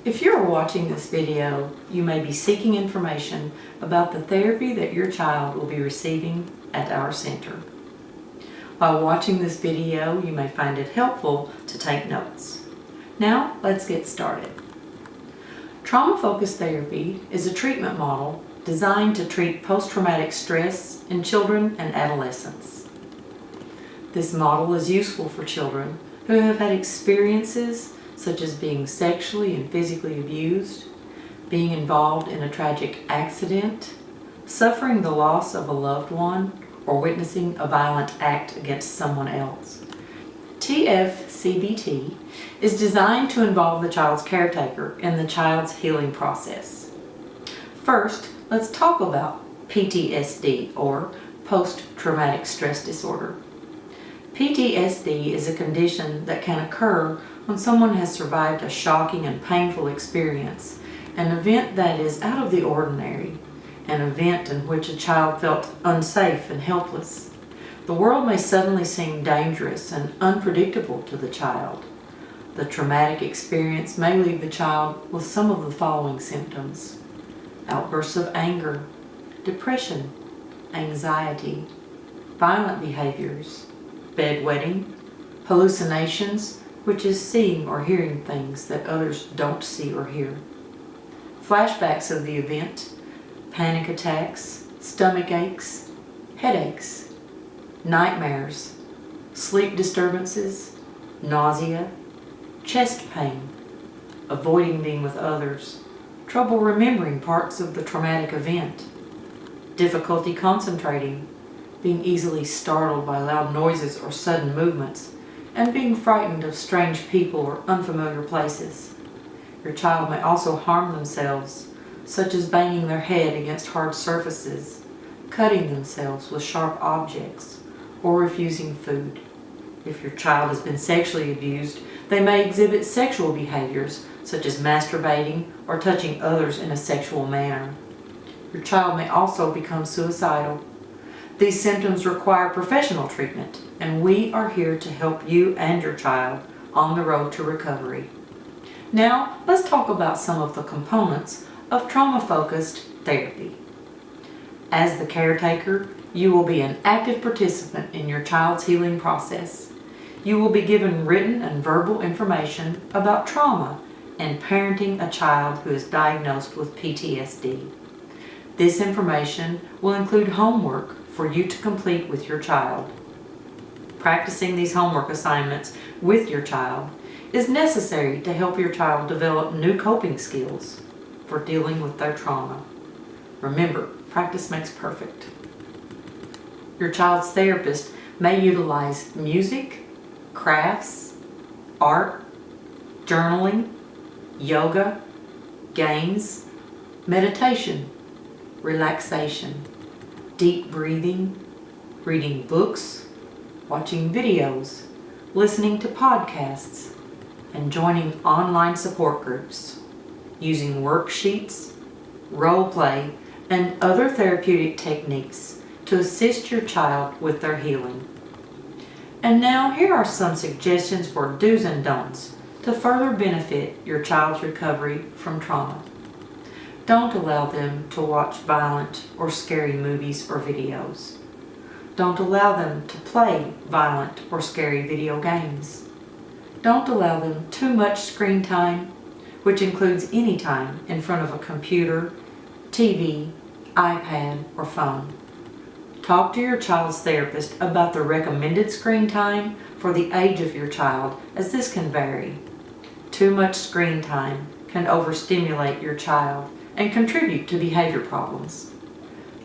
If you are watching this video, you may be seeking information about the therapy that your child will be receiving at our center. While watching this video, you may find it helpful to take notes. Now, let's get started. Trauma-focused therapy is a treatment model designed to treat post-traumatic stress in children and adolescents. This model is useful for children who have had experiences such as being sexually and physically abused, being involved in a tragic accident, suffering the loss of a loved one, or witnessing a violent act against someone else. TFCBT is designed to involve the child's caretaker in the child's healing process. First, let's talk about PTSD, or post-traumatic stress disorder. PTSD is a condition that can occur when someone has survived a shocking and painful experience, an event that is out of the ordinary, an event in which a child felt unsafe and helpless. The world may suddenly seem dangerous and unpredictable to the child. The traumatic experience may leave the child with some of the following symptoms: outbursts of anger, depression, anxiety, violent behaviors, bedwetting, hallucinations, which is seeing or hearing things that others don't see or hear, flashbacks of the event, panic attacks, stomach aches, headaches, nightmares, sleep disturbances, nausea, chest pain, avoiding being with others, trouble remembering parts of the traumatic event, difficulty concentrating, being easily startled by loud noises or sudden movements, and being frightened of strange people or unfamiliar places. Your child may also harm themselves, such as banging their head against hard surfaces, cutting themselves with sharp objects, or refusing food. If your child has been sexually abused, they may exhibit sexual behaviors, such as masturbating or touching others in a sexual manner. Your child may also become suicidal. These symptoms require professional treatment, and we are here to help you and your child on the road to recovery. Now, let's talk about some of the components of trauma-focused therapy. As the caretaker, you will be an active participant in your child's healing process. You will be given written and verbal information about trauma and parenting a child who is diagnosed with PTSD. This information will include homework for you to complete with your child. Practicing these homework assignments with your child is necessary to help your child develop new coping skills for dealing with their trauma. Remember, practice makes perfect. Your child's therapist may utilize music, crafts, art, journaling, yoga, games, meditation, relaxation, deep breathing, reading books, watching videos, listening to podcasts, and joining online support groups, using worksheets, role play, and other therapeutic techniques to assist your child with their healing. And now here are some suggestions for do's and don'ts to further benefit your child's recovery from trauma. Don't allow them to watch violent or scary movies or videos. Don't allow them to play violent or scary video games. Don't allow them too much screen time, which includes any time in front of a computer, TV, iPad, or phone. Talk to your child's therapist about the recommended screen time for the age of your child, as this can vary. Too much screen time can overstimulate your child and contribute to behavior problems.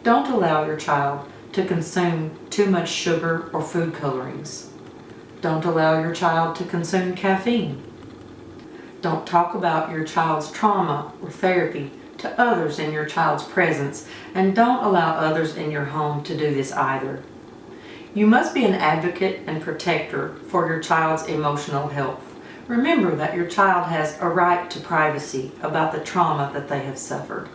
Don't allow your child to consume too much sugar or food colorings. Don't allow your child to consume caffeine. Don't talk about your child's trauma or therapy to others in your child's presence, and don't allow others in your home to do this either. You must be an advocate and protector for your child's emotional health. Remember that your child has a right to privacy about the trauma that they have suffered.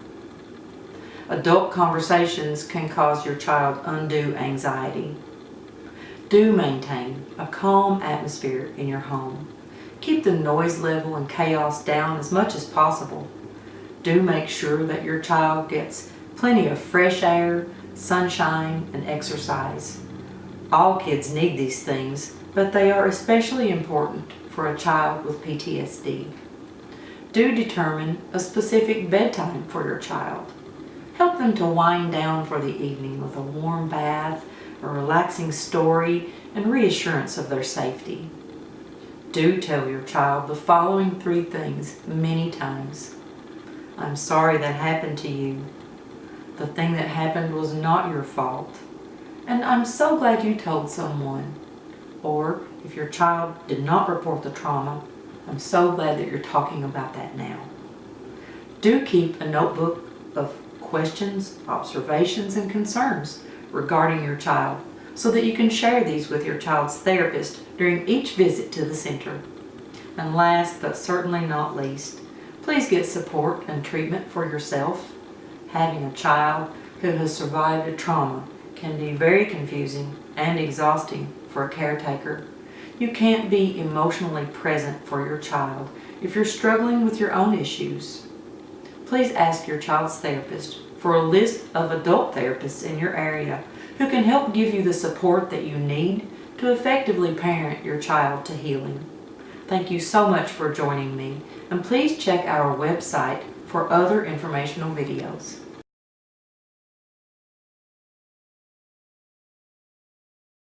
Adult conversations can cause your child undue anxiety. Do maintain a calm atmosphere in your home. Keep the noise level and chaos down as much as possible. Do make sure that your child gets plenty of fresh air, sunshine, and exercise. All kids need these things, but they are especially important for a child with PTSD. Do determine a specific bedtime for your child. Help them to wind down for the evening with a warm bath, a relaxing story, and reassurance of their safety. Do tell your child the following 3 things many times. I'm sorry that happened to you. The thing that happened was not your fault. And I'm so glad you told someone. Or, if your child did not report the trauma, I'm so glad that you're talking about that now. Do keep a notebook of questions, observations, and concerns regarding your child so that you can share these with your child's therapist during each visit to the center. And last but certainly not least, please get support and treatment for yourself. Having a child who has survived a trauma can be very confusing and exhausting for a caretaker. You can't be emotionally present for your child if you're struggling with your own issues. Please ask your child's therapist for a list of adult therapists in your area who can help give you the support that you need to effectively parent your child to healing. Thank you so much for joining me, and please check our website for other informational videos.